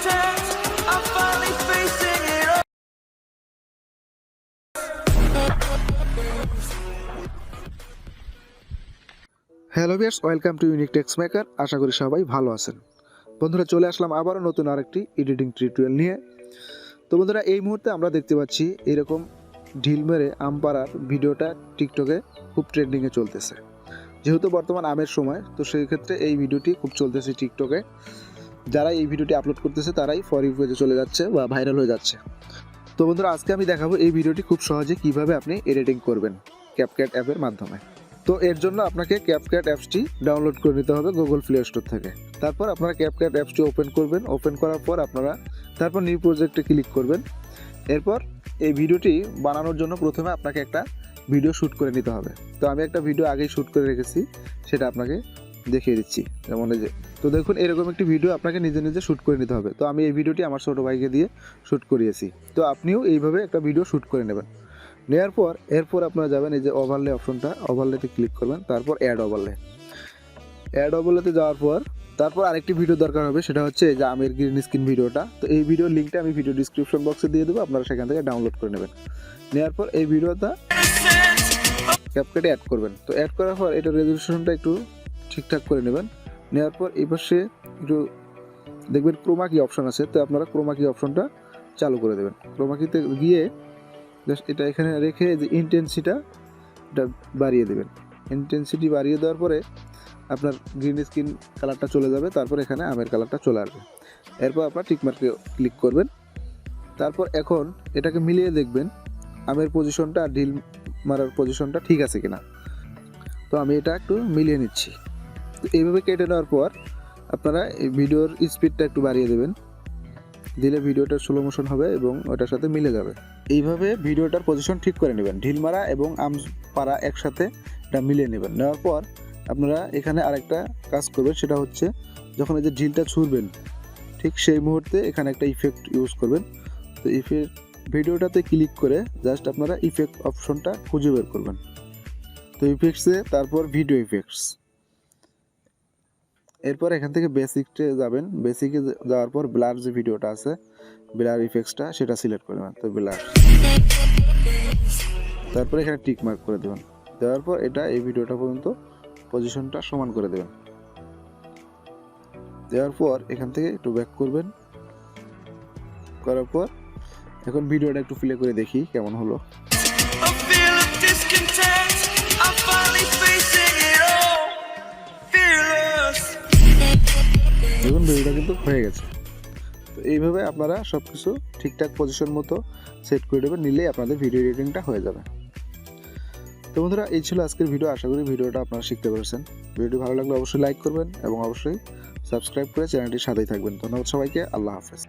discontent. I'm finally facing it all. Hello viewers, welcome to unique text maker. আশা করি সবাই ভালো আছেন। বন্ধুরা, চলে আসলাম আবারও নতুন আরেকটি এডিটিং টিউটোরিয়াল নিয়ে। তো বন্ধুরা, এই মুহূর্তে আমরা দেখতে পাচ্ছি এরকম ঢিল মেরে আম পাড়ার ভিডিওটা টিকটকে খুব ট্রেন্ডিংয়ে চলতেছে। যেহেতু বর্তমান আমের সময়, তো সেই ক্ষেত্রে এই ভিডিওটি খুব চলতেছে টিকটকে। যারা এই ভিডিওটি আপলোড করতেছে তারাই ফর ইউ পেজে চলে যাচ্ছে বা ভাইরাল হয়ে যাচ্ছে। তো বন্ধুরা, আজকে আমি দেখাবো এই ভিডিওটি খুব সহজে কিভাবে আপনি এডিটিং করবেন ক্যাপকাট অ্যাপের মাধ্যমে। তো এর জন্য আপনাকে ক্যাপকাট অ্যাপসটি ডাউনলোড করে নিতে হবে গুগল প্লে স্টোর থেকে। তারপর আপনারা ক্যাপকাট অ্যাপসটি ওপেন করবেন। ওপেন করার পর আপনারা তারপর নিউ প্রজেক্টে ক্লিক করবেন। এরপর এই ভিডিওটি বানানোর জন্য প্রথমে আপনাকে একটা ভিডিও শ্যুট করে নিতে হবে। তো আমি একটা ভিডিও আগেই শ্যুট করে রেখেছি, সেটা আপনাকে দেখিয়ে দিচ্ছি। যেমন এই যে, তো দেখুন এরকম একটি ভিডিও আপনাকে নিজে নিজে শ্যুট করে নিতে হবে। তো আমি এই ভিডিওটি আমার ছোটো ভাইকে দিয়ে শ্যুট করিয়েছি। তো আপনিও এইভাবে একটা ভিডিও শ্যুট করে নেবেন। নেওয়ার পর এরপর আপনারা যাবেন এই যে ওভারলে অপশনটা, ওভারলেতে ক্লিক করবেন। তারপর অ্যাড ওভারলেতে যাওয়ার পর তারপর আরেকটি ভিডিও দরকার হবে, সেটা হচ্ছে যে আমের গ্রিন স্ক্রিন ভিডিওটা। তো এই ভিডিওর লিঙ্কটা আমি ভিডিও ডিসক্রিপশন বক্সে দিয়ে দেবো, আপনারা সেখান থেকে ডাউনলোড করে নেবেন। নেওয়ার পর এই ভিডিওটা ক্যাপকাটে অ্যাড করবেন। তো অ্যাড করার পর এটা রেজলিউশনটা একটু ঠিকঠাক করে নেবেন। নেওয়ার পর এই পাশে একটু দেখবেন ক্রোমা কি অপশন আছে, তো আপনারা ক্রোমা কি অপশনটা চালু করে দেবেন। ক্রোমা কিতে গিয়ে জাস্ট এটা এখানে রেখে যে ইন্টেন্সিটিটা এটা বাড়িয়ে দেবেন। ইন্টেন্সিটি বাড়িয়ে দেওয়ার পরে আপনার গ্রিন স্ক্রিন কালারটা চলে যাবে। তারপর এখানে আমের কালারটা চলে আসবে। এরপর আপনার টিকমার্কে ক্লিক করবেন। তারপর এখন এটাকে মিলিয়ে দেখবেন আমের পজিশনটা আর ঢিল মারার পজিশনটা ঠিক আছে কিনা। তো আমি এটা একটু মিলিয়ে নিচ্ছি। তো এইভাবে কেটে নেওয়ার পর আপনারা এই ভিডিওর স্পিডটা একটু বাড়িয়ে দেবেন, দিলে ভিডিওটা স্লো মোশন হবে এবং ওটার সাথে মিলে যাবে। এইভাবে ভিডিওটার পজিশন ঠিক করে নেবেন। ঢিল মারা এবং আম পাড়া একসাথে এটা মিলিয়ে নেবেন। নেওয়ার পর আপনারা এখানে আরেকটা কাজ করবেন, সেটা হচ্ছে যখন এই যে ঢিলটা ছুঁড়বেন ঠিক সেই মুহূর্তে এখানে একটা ইফেক্ট ইউজ করবেন। তো ইফেক্ট ভিডিওটাতে ক্লিক করে জাস্ট আপনারা ইফেক্ট অপশনটা খুঁজে বের করবেন। তো ইফেক্টসে তারপর ভিডিও ইফেক্টস, এরপর এখান থেকে বেসিকতে যাবেন। বেসিকে যাওয়ার পর ব্লার যে ভিডিওটা আছে, ব্লার ইফেক্টসটা সেটা সিলেক্ট করে নেবেন। তো ব্লার, তারপর এখানে টিক মার্ক করে দেবেন। দেওয়ার পর এটা এই ভিডিওটা পর্যন্ত পজিশনটা সমান করে দেবেন। দেওয়ার পর এখান থেকে একটু ব্যাক করবেন। করার পর এখন ভিডিওটা একটু প্লে করে দেখি কেমন হলো। A feel of discontent. I'm finally facing it all. Fearless. দেখুন ভিডিওটা কিন্তু হয়ে গেছে। তো এইভাবে আপনারা সব কিছু ঠিকঠাক পজিশন মতো সেট করে দেবেন, নিলেই আপনাদের ভিডিও এডিটিংটা হয়ে যাবে। তো বন্ধুরা, এই ছিল আজকের ভিডিও। আশা করি ভিডিওটা আপনারা শিখতে পেরেছেন। ভিডিওটি ভালো লাগলে অবশ্যই লাইক করবেন এবং অবশ্যই সাবস্ক্রাইব করে চ্যানেলটির সাথেই থাকবেন। ধন্যবাদ সবাইকে। আল্লাহ হাফেজ।